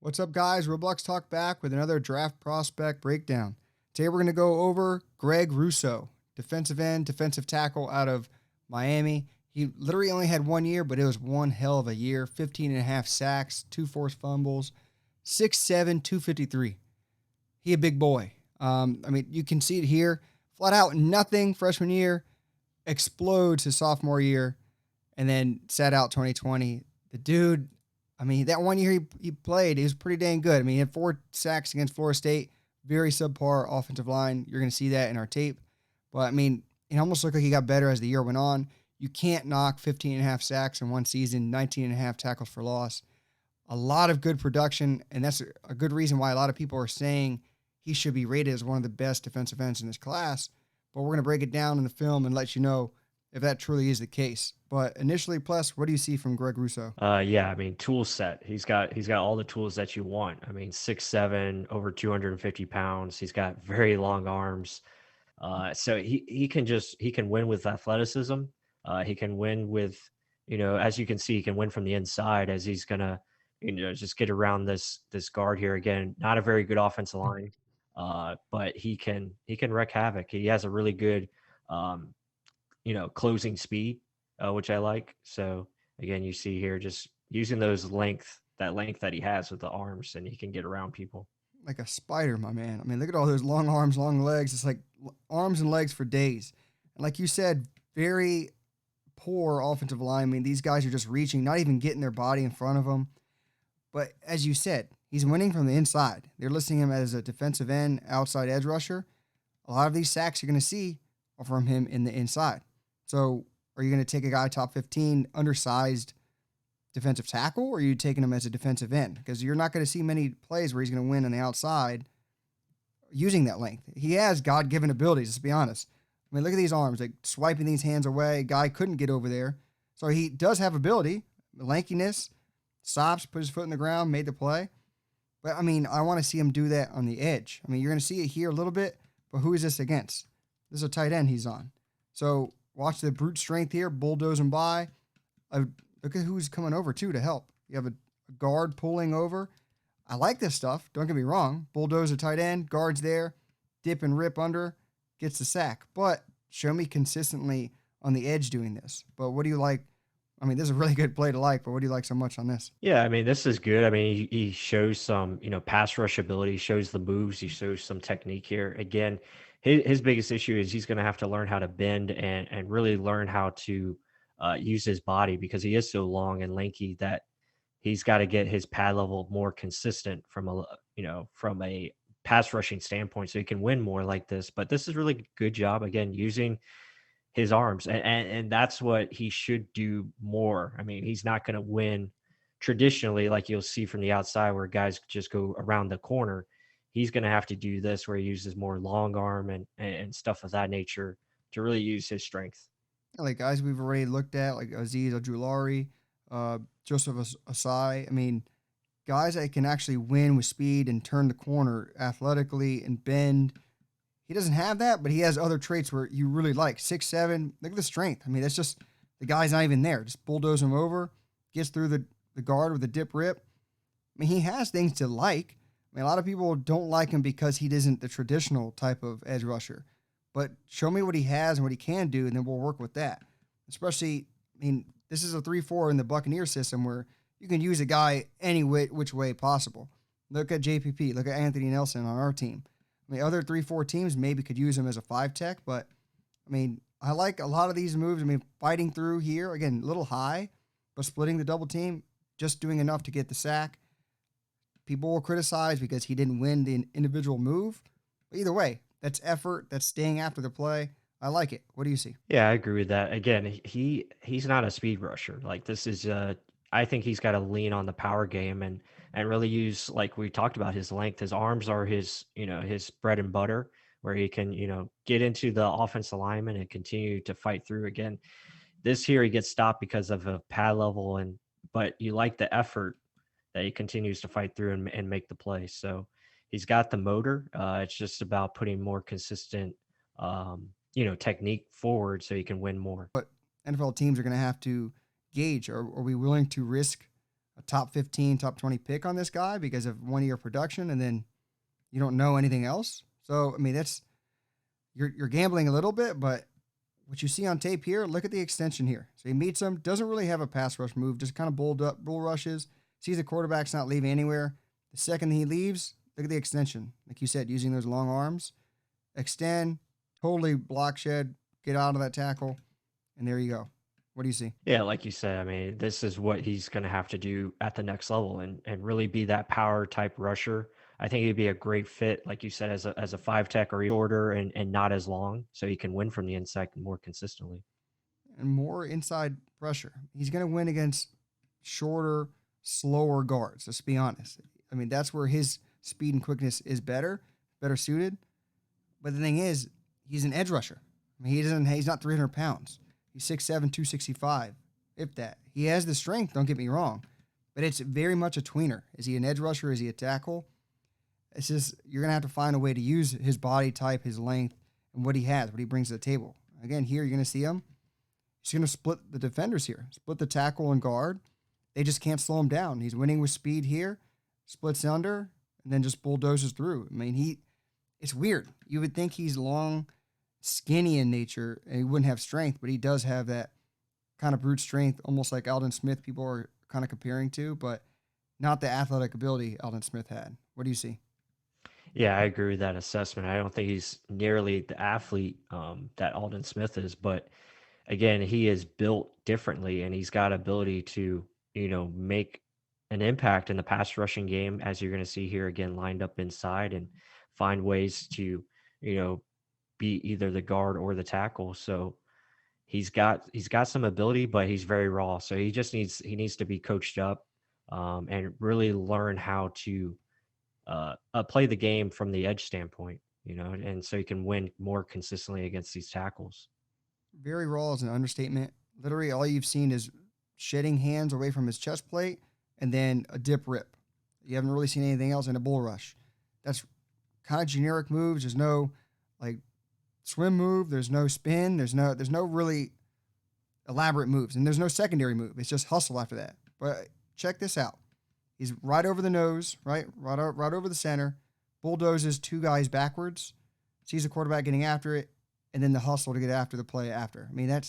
What's up, guys? Roblox Talk back with another draft prospect breakdown. Today we're going to go over Greg Rousseau, defensive end, defensive tackle out of Miami. He literally only had 1 year, but it was one hell of a year. 15 and a half sacks, two forced fumbles, 6'7", 253. He a big boy. You can see it here. Flat out nothing freshman year, explodes his sophomore year, and then sat out 2020. The dude, that 1 year he played, he was pretty dang good. He had 4 sacks against Florida State, very subpar offensive line. You're going to see that in our tape. But, it almost looked like he got better as the year went on. You can't knock 15 and a half sacks in one season, 19 and a half tackles for loss. A lot of good production, and that's a good reason why a lot of people are saying he should be rated as one of the best defensive ends in this class. But we're going to break it down in the film and let you know if that truly is the case. But initially, plus, what do you see from Greg Rousseau? Yeah, tool set. He's got all the tools that you want. 6'7", over 250 pounds. He's got very long arms. So he can win with athleticism. He can win with, as you can see, he can win from the inside as he's gonna, just get around this guard here again. Not a very good offensive line, but he can wreak havoc. He has a really good, um, closing speed, which I like. So again, you see here just using that length that he has with the arms, and he can get around people. Like a spider, my man. Look at all those long arms, long legs. It's like arms and legs for days. And like you said, very poor offensive line. These guys are just reaching, not even getting their body in front of them. But as you said, he's winning from the inside. They're listing him as a defensive end, outside edge rusher. A lot of these sacks you're going to see are from him in the inside. So are you going to take a guy top 15, undersized defensive tackle, or are you taking him as a defensive end? Because you're not going to see many plays where he's going to win on the outside using that length. He has God-given abilities, let's be honest. Look at these arms, like swiping these hands away. Guy couldn't get over there. So he does have ability, lankiness, stops, put his foot in the ground, made the play. But, I want to see him do that on the edge. You're going to see it here a little bit, but who is this against? This is a tight end he's on. So watch the brute strength here, bulldoze him by. Look at who's coming over, too, to help. You have a guard pulling over. I like this stuff. Don't get me wrong. Bulldoze a tight end, guard's there, dip and rip under, gets the sack. But show me consistently on the edge doing this. But what do you like? This is a really good play to like, but what do you like so much on this? Yeah, this is good. He shows some, pass rush ability, shows the moves, he shows some technique here. Again, his biggest issue is he's going to have to learn how to bend and really learn how to use his body because he is so long and lanky that he's got to get his pad level more consistent from a pass rushing standpoint so he can win more like this. But this is really good job again using his arms, and that's what he should do more. He's not going to win traditionally like you'll see from the outside where guys just go around the corner. He's going to have to do this where he uses more long arm and stuff of that nature to really use his strength. Like guys we've already looked at, like Aziz Ojulari, Joseph Asai. Guys that can actually win with speed and turn the corner athletically and bend. He doesn't have that, but he has other traits where you really like. 6'7", look at the strength. That's just, the guy's not even there. Just bulldoze him over, gets through the guard with a dip rip. He has things to like. A lot of people don't like him because he isn't the traditional type of edge rusher. But show me what he has and what he can do, and then we'll work with that. Especially, this is a 3-4 in the Buccaneers system where you can use a guy any which way possible. Look at JPP. Look at Anthony Nelson on our team. Other 3-4 teams maybe could use him as a 5 tech, but, I like a lot of these moves. Fighting through here, again, a little high, but splitting the double team, just doing enough to get the sack. People will criticize because he didn't win the individual move. But either way, that's effort. That's staying after the play. I like it. What do you see? Yeah, I agree with that. Again, he's not a speed rusher. Like this is I think he's got to lean on the power game and really use like we talked about his length. His arms are his, his bread and butter where he can, get into the offensive alignment and continue to fight through again. This here he gets stopped because of a pad level but you like the effort that he continues to fight through and make the play. So he's got the motor. It's just about putting more consistent technique forward so he can win more. NFL teams are going to have to gauge, are we willing to risk a top 15, top 20 pick on this guy because of 1 year production, and then you don't know anything else. So I mean, that's you're gambling a little bit, but what you see on tape here, look at the extension here. So he meets him, doesn't really have a pass rush move, just kind of bull rushes, sees the quarterback's not leaving anywhere. The second he leaves, look at the extension. Like you said, using those long arms, extend, totally block shed, get out of that tackle, and there you go. What do you see? Yeah, like you said, I mean, this is what he's going to have to do at the next level and really be that power type rusher. I think he'd be a great fit, like you said, as a five tech or even shorter and not as long, so he can win from the inside more consistently. And more inside pressure. He's going to win against shorter, slower guards. Let's be honest. I mean, that's where his speed and quickness is better suited. But the thing is, he's an edge rusher. I mean, he's not 300 pounds. He's 6'7", 265, if that. He has the strength, don't get me wrong, but it's very much a tweener. Is he an edge rusher? Is he a tackle? It's just, you're going to have to find a way to use his body type, his length, and what he has, what he brings to the table. Again, here, you're going to see him. He's going to split the defenders here, split the tackle and guard. They just can't slow him down. He's winning with speed here, splits under, and then just bulldozes through. I mean, it's weird. You would think he's long, skinny in nature, and he wouldn't have strength, but he does have that kind of brute strength, almost like Aldon Smith people are kind of comparing to, but not the athletic ability Aldon Smith had. What do you see? Yeah, I agree with that assessment. I don't think he's nearly the athlete that Alden Smith is, but again, he is built differently and he's got ability to, make an impact in the pass rushing game, as you're going to see here again, lined up inside and find ways to, you know, be either the guard or the tackle. So he's got some ability, but he's very raw. So he needs to be coached up and really learn how to play the game from the edge standpoint, and so he can win more consistently against these tackles. Very raw is an understatement. Literally, all you've seen is shedding hands away from his chest plate and then a dip rip. You haven't really seen anything else in a bull rush. That's kind of generic moves. There's no like swim move. There's no spin. There's no really elaborate moves, and there's no secondary move. It's just hustle after that. But check this out. He's right over the nose, right over the center, bulldozes two guys backwards, sees the quarterback getting after it, and then the hustle to get after the play after. I mean,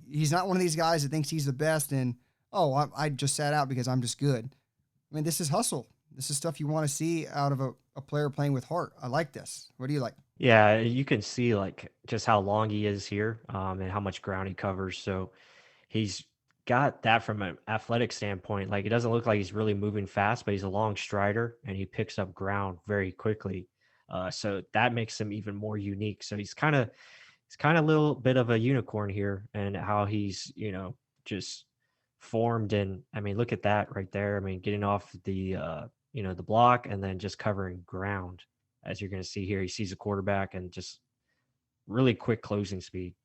he's not one of these guys that thinks he's the best and, oh, I just sat out because I'm just good. I mean, this is hustle. This is stuff you want to see out of a player playing with heart. I like this. What do you like? Yeah, you can see like just how long he is here, and how much ground he covers. So he's got that from an athletic standpoint. Like it doesn't look like he's really moving fast, but he's a long strider and he picks up ground very quickly. So that makes him even more unique. So he's kind of a little bit of a unicorn here, and how he's just formed. And I mean, look at that right there. I mean, getting off the block and then just covering ground, as you're going to see here. He sees a quarterback and just really quick closing speed.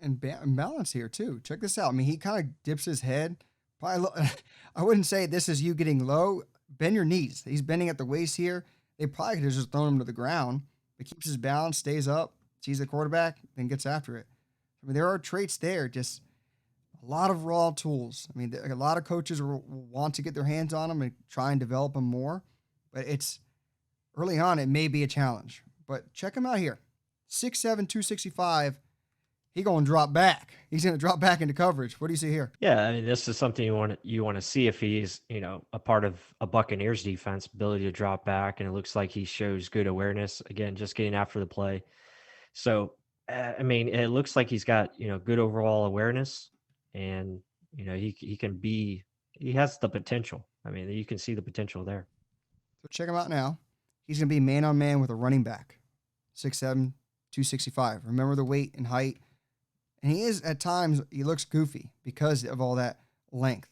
And balance here too. Check this out. I mean, he kind of dips his head. Probably, I wouldn't say this is you getting low. Bend your knees. He's bending at the waist here. They probably could have just thrown him to the ground, but keeps his balance, stays up, sees the quarterback, then gets after it. I mean, there are traits there. Just a lot of raw tools. I mean, a lot of coaches will want to get their hands on them and try and develop them more, but it's early on. It may be a challenge. But check him out here. 6'7", 265. He gonna drop back. He's gonna drop back into coverage. What do you see here? Yeah, I mean, this is something you want to see if he's a part of a Buccaneers defense, ability to drop back, and it looks like he shows good awareness. Again, just getting after the play. So, I mean, it looks like he's got good overall awareness, and he has the potential. I mean, you can see the potential there. So check him out now. He's gonna be man on man with a running back. 6'7", 265. Remember the weight and height. And he is, at times, he looks goofy because of all that length.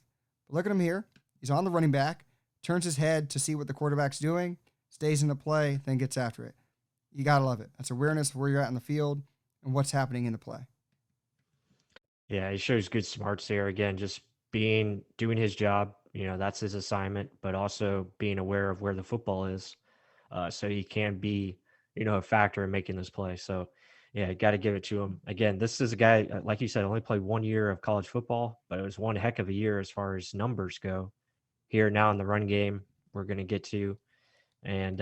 But look at him here. He's on the running back, turns his head to see what the quarterback's doing, stays in the play, then gets after it. You got to love it. That's awareness of where you're at in the field and what's happening in the play. Yeah, he shows good smarts there. Again, just doing his job. That's his assignment, but also being aware of where the football is, so he can be, a factor in making this play. So, Yeah, got to give it to him. Again, this is a guy, like you said, only played 1 year of college football, but it was one heck of a year as far as numbers go. Here now in the run game, we're going to get to. And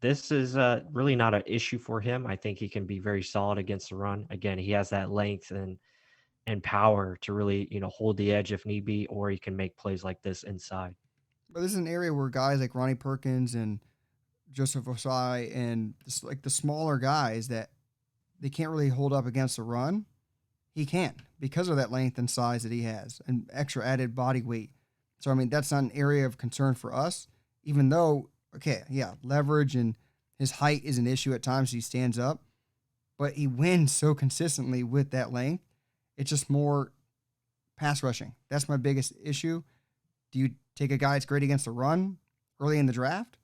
this is really not an issue for him. I think he can be very solid against the run. Again, he has that length and power to really, hold the edge if need be, or he can make plays like this inside. But this is an area where guys like Ronnie Perkins and Joseph Osai and like the smaller guys that they can't really hold up against the run. He can because of that length and size that he has and extra added body weight. So, I mean, that's not an area of concern for us, even though, okay, yeah, leverage and his height is an issue at times. He stands up, but he wins so consistently with that length. It's just more pass rushing. That's my biggest issue. Do you take a guy that's great against the run early in the draft?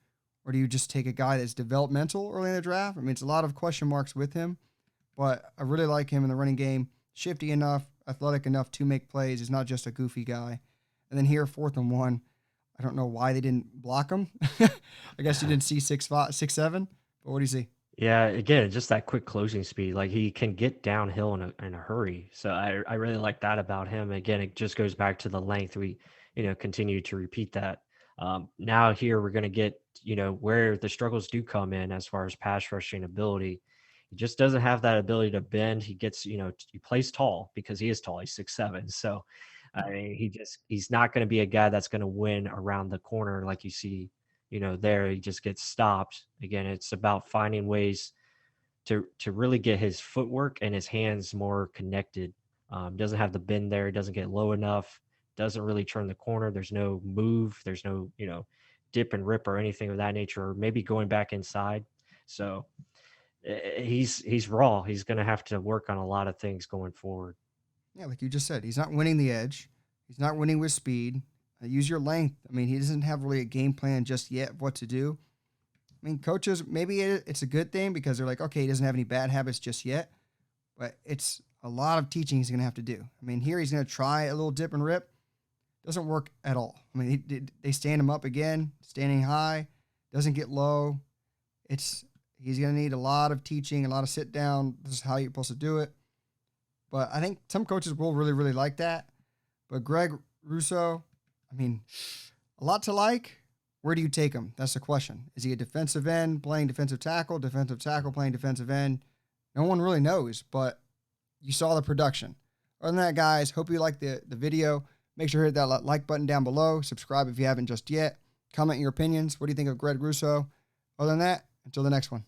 Or do you just take a guy that's developmental early in the draft? I mean, it's a lot of question marks with him, but I really like him in the running game. Shifty enough, athletic enough to make plays. He's not just a goofy guy. And then here, 4th and 1. I don't know why they didn't block him. I guess you didn't see 6'7", but what do you see? Yeah, again, just that quick closing speed. Like he can get downhill in a hurry. So I really like that about him. Again, it just goes back to the length. We, continue to repeat that. Now here we're going to get, where the struggles do come in as far as pass rushing ability. He just doesn't have that ability to bend. He gets, he plays tall because he is tall. He's 6'7". So I mean, he's not going to be a guy that's going to win around the corner like you see, there. He just gets stopped. Again, it's about finding ways to really get his footwork and his hands more connected. Doesn't have the bend there. Doesn't get low enough. Doesn't really turn the corner. There's no move. There's no dip and rip or anything of that nature. Or maybe going back inside. So he's raw. He's going to have to work on a lot of things going forward. Yeah, like you just said, he's not winning the edge. He's not winning with speed. Use your length. I mean, he doesn't have really a game plan just yet of what to do. I mean, coaches, maybe it's a good thing because they're like, okay, he doesn't have any bad habits just yet, but it's a lot of teaching he's going to have to do. I mean, here he's going to try a little dip and rip. Doesn't work at all. I mean, they stand him up again, standing high, doesn't get low. He's going to need a lot of teaching, a lot of sit down. This is how you're supposed to do it. But I think some coaches will really, really like that. But Greg Rousseau, I mean, a lot to like. Where do you take him? That's the question. Is he a defensive end playing defensive tackle playing defensive end? No one really knows, but you saw the production. Other than that, guys, hope you liked the video. Make sure to hit that like button down below. Subscribe if you haven't just yet. Comment your opinions. What do you think of Greg Rousseau? Other than that, until the next one.